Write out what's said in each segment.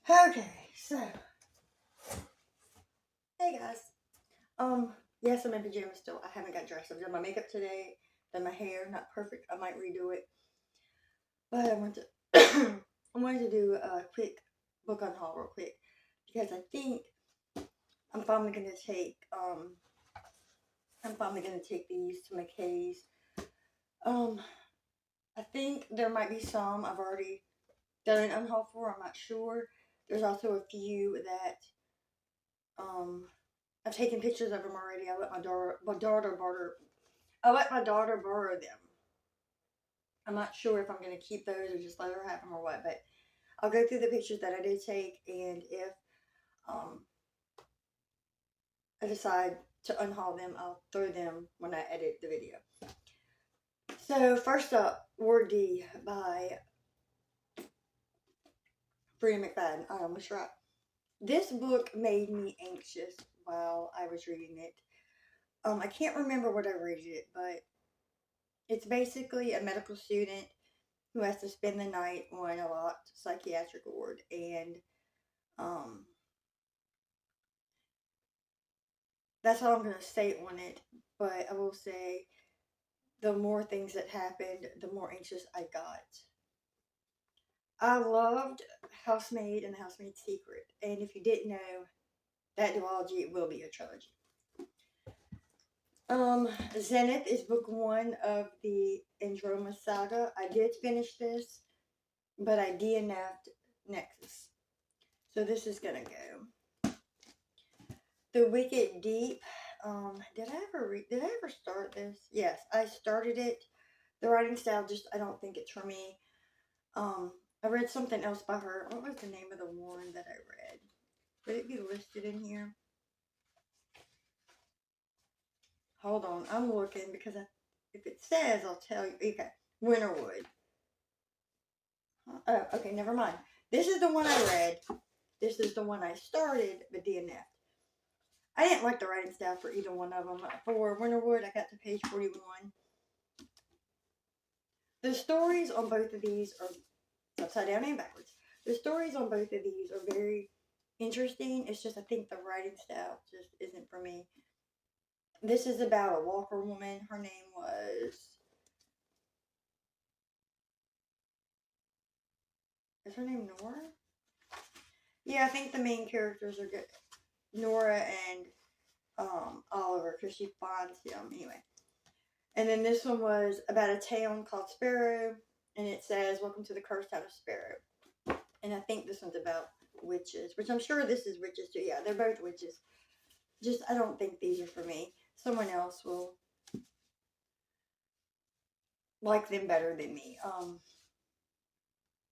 Okay, so hey guys. Yes, I'm in pajamas still. I haven't got dressed. I've done my makeup today, done my hair, not perfect. I might redo it, but I want to. I wanted to do a quick book unhaul real quick because I think I'm finally gonna take these to McKay's. Um, I think there might be some I've already done an unhaul for. I'm not sure. There's also a few that um I've taken pictures of them already. I let my daughter borrow them. I'm not sure if I'm going to keep those or just let her have them or what, but I'll go through the pictures that I did take, and if um, I decide to unhaul them, I'll throw them when I edit the video. So first up, Word D by Freya McFadden. I almost right. This book made me anxious while I was reading it. I can't remember what I read it, but it's basically a medical student who has to spend the night on a locked psychiatric ward, and um, that's all I'm going to say on it. But I will say, the more things that happened, the more anxious I got. I loved Housemaid and the Housemaid's Secret, and if you didn't know, that duology will be a trilogy. Zenith is book one of the Androma saga. I did finish this, but I DNF'd Nexus. So this is gonna go. The Wicked Deep. Did I ever start this? Yes, I started it. The writing style I don't think it's for me. I read something else by her. What was the name of the one that I read? Would it be listed in here? Hold on, I'm looking because if it says, I'll tell you. Okay, Winterwood. Oh, okay, never mind. This is the one I read. This is the one I started, but DNF. I didn't like the writing style for either one of them. For Winterwood, I got to page 41. The stories on both of these are upside down and backwards. The stories on both of these are very interesting. It's just I think the writing style just isn't for me. This is about a Walker woman. Her name was. Is her name Nora? Yeah, I think the main characters are good. Nora and Oliver, because she finds him anyway. And then this one was about a town called Sparrow, and it says, "Welcome to the cursed town of Sparrow." And I think this one's about witches, which I'm sure this is witches too. Yeah, they're both witches. Just, I don't think these are for me. Someone else will like them better than me.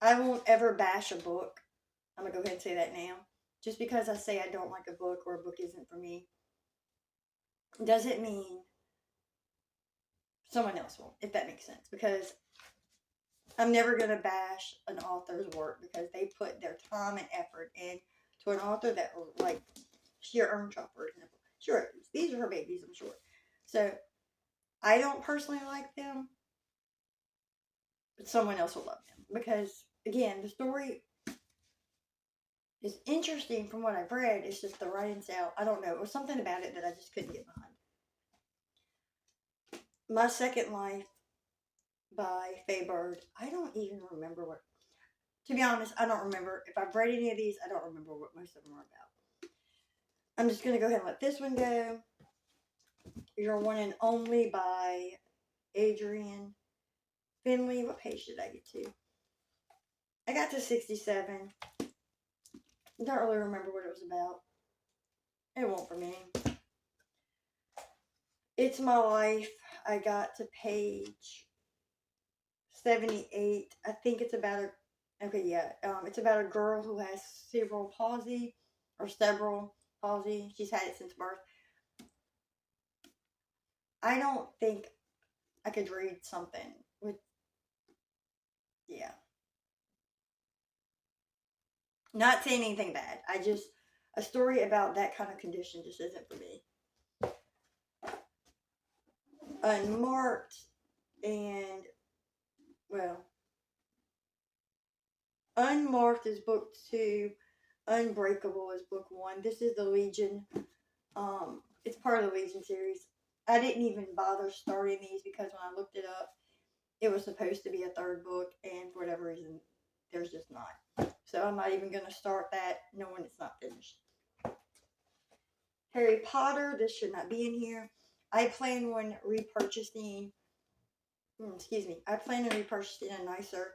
I won't ever bash a book. I'm going to go ahead and say that now. Just because I say I don't like a book or a book isn't for me, doesn't mean someone else won't, if that makes sense. Because I'm never going to bash an author's work because they put their time and effort into an author that, like, Sheer Earnshaw, for example. Sure, these are her babies, I'm sure. So, I don't personally like them, but someone else will love them. Because, again, the story is interesting from what I've read. It's just the writing style. I don't know. It was something about it that I just couldn't get behind. My Second Life by Faye Bird. I don't even remember what. To be honest, I don't remember. If I've read any of these, I don't remember what most of them are about. I'm just going to go ahead and let this one go. Your One and Only by Adrian Finley. What page did I get to? I got to 67. Don't really remember what it was about. It won't for me. It's My Life. I got to page 78. I think it's about it's about a girl who has cerebral palsy or cerebral palsy. She's had it since birth. I don't think I could read something with, yeah. Not saying anything bad. A story about that kind of condition just isn't for me. Unmarked and, well, Unmarked is book 2 Unbreakable is book 1. This is the Legion. It's part of the Legion series. I didn't even bother starting these because when I looked it up, it was supposed to be a 3rd book, and for whatever reason, there's just not. So I'm not even going to start that knowing it's not finished. Harry Potter, this should not be in here. I plan on repurchasing, I plan on repurchasing a nicer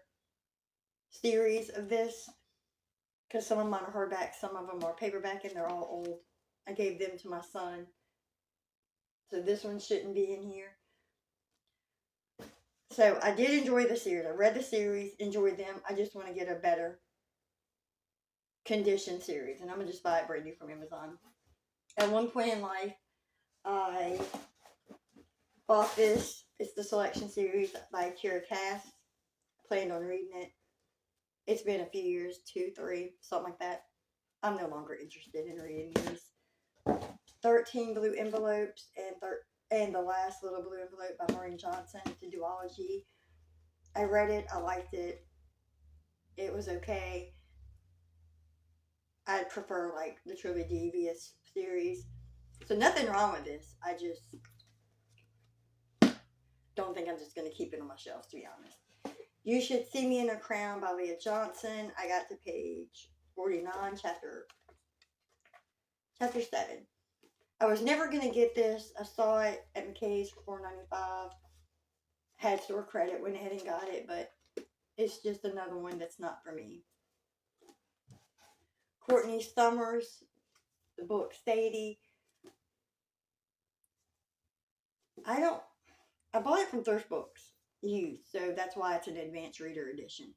series of this because some of mine are hardback, some of them are paperback, and they're all old. I gave them to my son. So this one shouldn't be in here. So I did enjoy the series. I read the series, enjoyed them. I just want to get a better condition series. And I'm going to just buy it brand new from Amazon. At one point in life, I bought this. It's the Selection series by Kira Cass. Planned on reading it. It's been a few years, 2, 3, something like that. I'm no longer interested in reading these. 13 Blue Envelopes and The Last Little Blue Envelope by Maureen Johnson. It's a duology. I read it. I liked it. It was okay. I'd prefer like the Truly Devious series. So nothing wrong with this. I just don't think I'm just going to keep it on my shelves, to be honest. You Should See Me in a Crown by Leah Johnson. I got to page 49, chapter 7. I was never going to get this. I saw it at McKay's for $4.95. Had store credit, went ahead and got it, but it's just another one that's not for me. Courtney Summers, the book Sadie. I bought it from Thrift Books used, so that's why it's an advanced reader edition.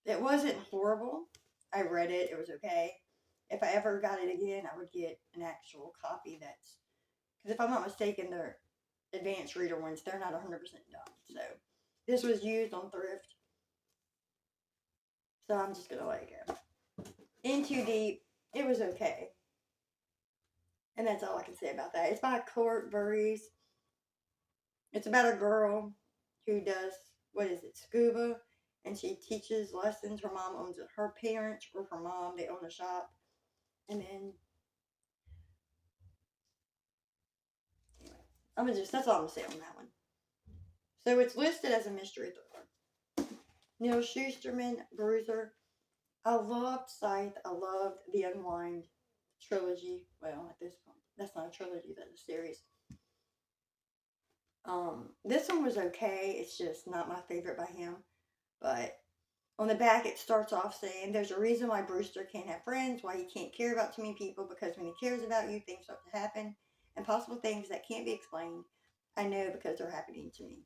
It wasn't horrible. I read it. It was okay. If I ever got it again, I would get an actual copy that's... Because if I'm not mistaken, the advanced reader ones, they're not 100% done. So this was used on Thrift. So I'm just going to let it go. In Too Deep, it was okay. And that's all I can say about that. It's by Court Burries. It's about a girl who does, scuba. And she teaches lessons. Her mom owns it. Her parents or her mom, they own a shop. And then, anyway, that's all I'm going to say on that one. So it's listed as a mystery thriller. Neil Schusterman, Bruiser. I loved Scythe. I loved the Unwind trilogy. Well, at this point, that's not a trilogy, that's a series. This one was okay. It's just not my favorite by him. But on the back, it starts off saying, there's a reason why Brewster can't have friends, why he can't care about too many people, because when he cares about you, things start to happen, and possible things that can't be explained. I know because they're happening to me.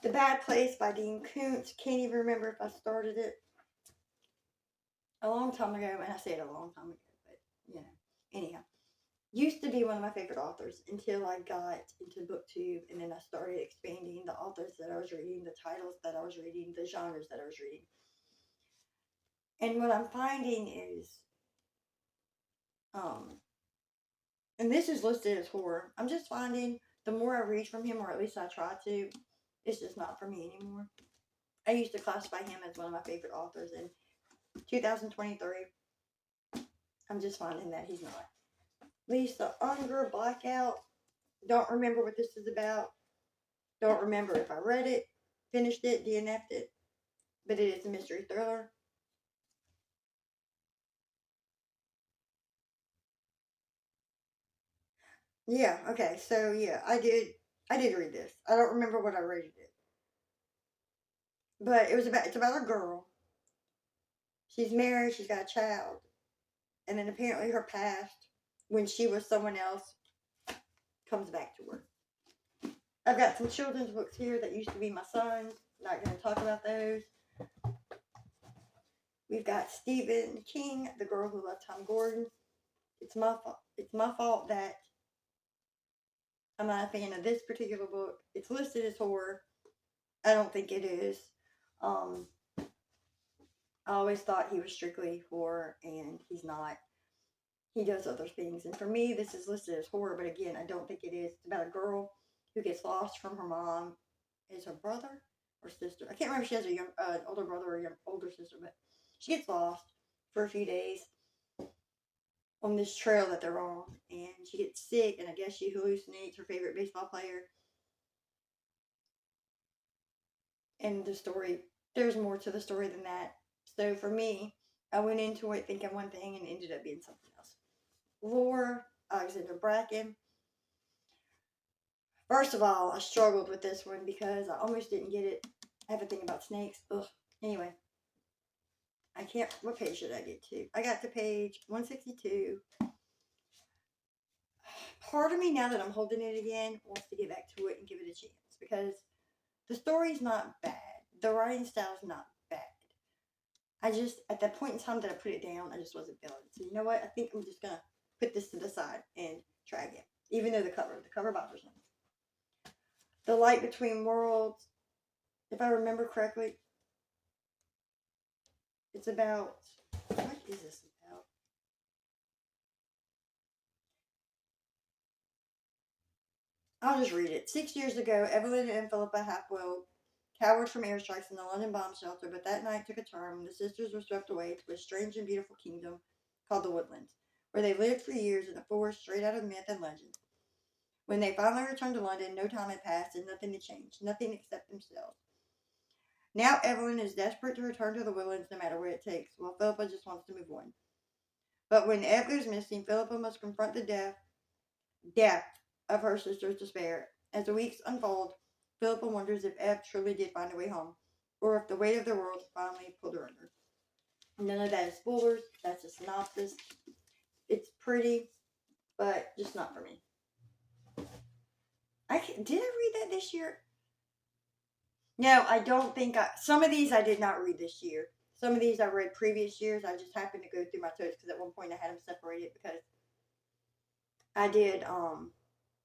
The Bad Place by Dean Koontz. Can't even remember if I started it a long time ago, and I say it a long time ago, but, anyhow. Used to be one of my favorite authors until I got into BookTube, and then I started expanding the authors that I was reading, the titles that I was reading, the genres that I was reading. And what I'm finding is, and this is listed as horror, I'm just finding the more I read from him, or at least I try to, it's just not for me anymore. I used to classify him as one of my favorite authors. In 2023, I'm just finding that he's not. Lisa Unger, Blackout. Don't remember what this is about. Don't remember if I read it, finished it, DNF'd it. But it is a mystery thriller. Yeah, okay, so yeah, I did read this. I don't remember what I rated it. But it's about a girl. She's married, she's got a child. And then apparently her past, when she was someone else, comes back to her. I've got some children's books here that used to be my son's. Not going to talk about those. We've got Stephen King, The Girl Who Loved Tom Gordon. It's my fault that I'm not a fan of this particular book. It's listed as horror. I don't think it is. I always thought he was strictly horror, and he's not. He does other things. And for me, this is listed as horror, but again, I don't think it is. It's about a girl who gets lost from her mom. Is her brother or sister? I can't remember if she has an older brother or older sister, but She gets lost for a few days on this trail that they're on, and she gets sick, and I guess she hallucinates her favorite baseball player. And the story, there's more to the story than that. So for me, I went into it thinking one thing and ended up being something else. Lore, Alexander Bracken. First of all, I struggled with this one because I almost didn't get it. I have a thing about snakes. Ugh. Anyway, I can't. What page should I get to? I got to page 162. Part of me, now that I'm holding it again, wants to get back to it and give it a chance because the story's not bad. The writing style's not bad. I just, at that point in time that I put it down, I just wasn't feeling it. So you know what? I think I'm just going to put this to the side and try again. Even though the cover bothers me. The Light Between Worlds, if I remember correctly, it's about, what is this about? I'll just read it. 6 years ago, Evelyn and Philippa Hapwell cowered from airstrikes in the London bomb shelter, but that night took a turn when the sisters were swept away to a strange and beautiful kingdom called the Woodlands, where they lived for years in a forest straight out of myth and legend. When they finally returned to London, no time had passed and nothing had changed, nothing except themselves. Now Evelyn is desperate to return to the Woodlands no matter what it takes, while Philippa just wants to move on. But when Ev goes missing, Philippa must confront the death of her sister's despair. As the weeks unfold, Philippa wonders if Ev truly did find a way home, or if the weight of the world finally pulled her under. None of that is spoilers. That's a synopsis. It's pretty, but just not for me. Did I read that this year? No, I don't think some of these I did not read this year. Some of these I read previous years. I just happened to go through my totes because at one point I had them separated because I did,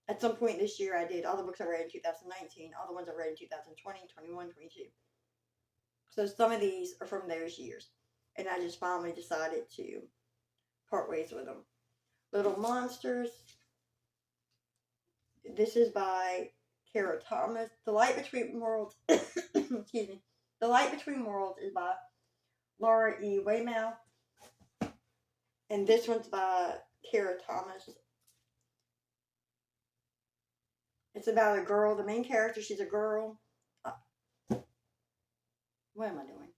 at some point this year I did all the books I read in 2019, all the ones I read in 2020, 21, 22. So some of these are from those years. And I just finally decided to part ways with them. Little Monsters. This is by Kara Thomas. The Light Between Worlds. Excuse me. The Light Between Worlds is by Laura E. Weymouth. And this one's by Kara Thomas. It's about a girl. The main character, she's a girl. What am I doing?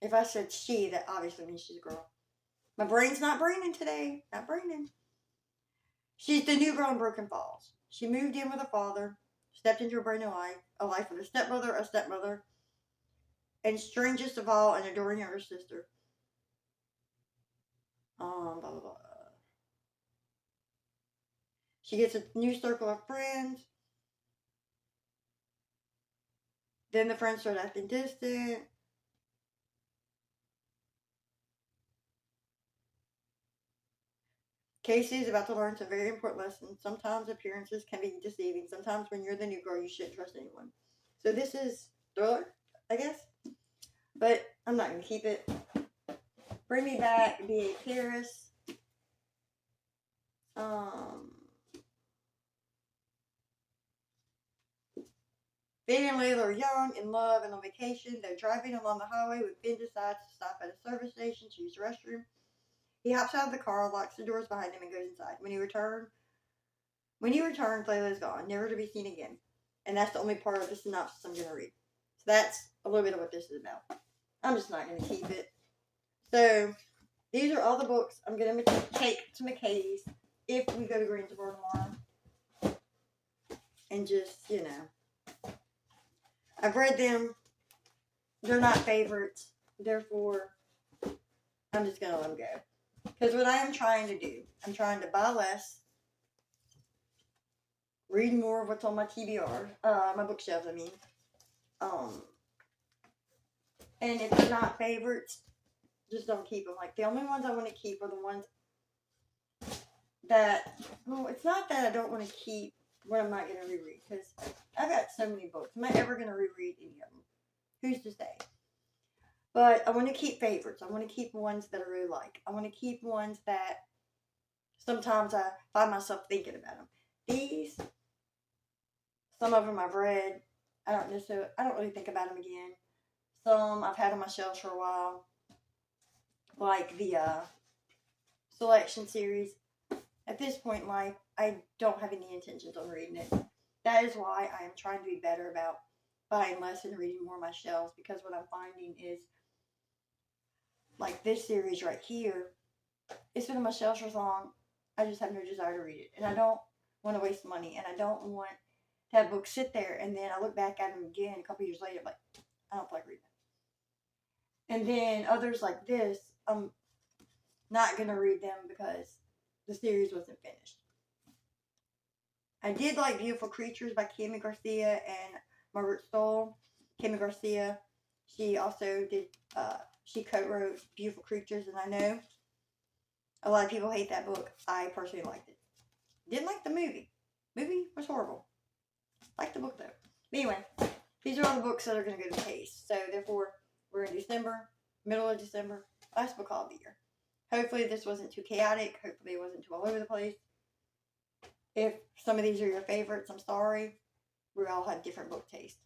If I said she, that obviously means she's a girl. My brain's not braining today. Not braining. She's the new girl in Broken Falls. She moved in with her father, stepped into a brand new life, a life with a stepmother, and strangest of all, an adoring younger sister. Blah, blah, blah. She gets a new circle of friends. Then the friends start acting distant. Casey is about to learn some very important lessons. Sometimes appearances can be deceiving. Sometimes when you're the new girl, you shouldn't trust anyone. So this is thriller, I guess. But I'm not going to keep it. Bring Me Back, B.A. Paris. Ben and Layla are young, in love, and on vacation. They're driving along the highway when Ben decides to stop at a service station to use the restroom. He hops out of the car, locks the doors behind him, and goes inside. When he returns, Layla is gone, never to be seen again. And that's the only part of the synopsis I'm going to read. So that's a little bit of what this is about. I'm just not going to keep it. So these are all the books I'm going to take to McKay's if we go to Greensboro tomorrow. And just, I've read them. They're not favorites. Therefore, I'm just going to let them go. Because what I am trying to do, I'm trying to buy less, read more of what's on my TBR, my bookshelves, I mean. And if they're not favorites, just don't keep them. Like, the only ones I want to keep are the ones that, well, it's not that I don't want to keep what I'm not going to reread. Because I've got so many books. Am I ever going to reread any of them? Who's to say? But I want to keep favorites. I want to keep ones that I really like. I want to keep ones that sometimes I find myself thinking about them. These, some of them I've read. I don't really think about them again. Some I've had on my shelves for a while, like the selection series. At this point in life, I don't have any intentions on reading it. That is why I am trying to be better about buying less and reading more on my shelves, because what I'm finding is, like this series right here, it's been on my shelves for so long, I just have no desire to read it. And I don't want to waste money, and I don't want to have books sit there and then I look back at them again a couple years later, like, I don't feel like reading it. And then others like this, I'm not going to read them because the series wasn't finished. I did like Beautiful Creatures by Kimmy Garcia and Margaret Stoll. Kimmy Garcia, she also did, she co-wrote Beautiful Creatures, and I know a lot of people hate that book. I personally liked it. Didn't like the movie. Movie was horrible. Liked the book though. But anyway, these are all the books that are going to go to taste. So therefore, we're in December, middle of December, last book of the year. Hopefully this wasn't too chaotic. Hopefully it wasn't too all over the place. If some of these are your favorites, I'm sorry. We all have different book tastes.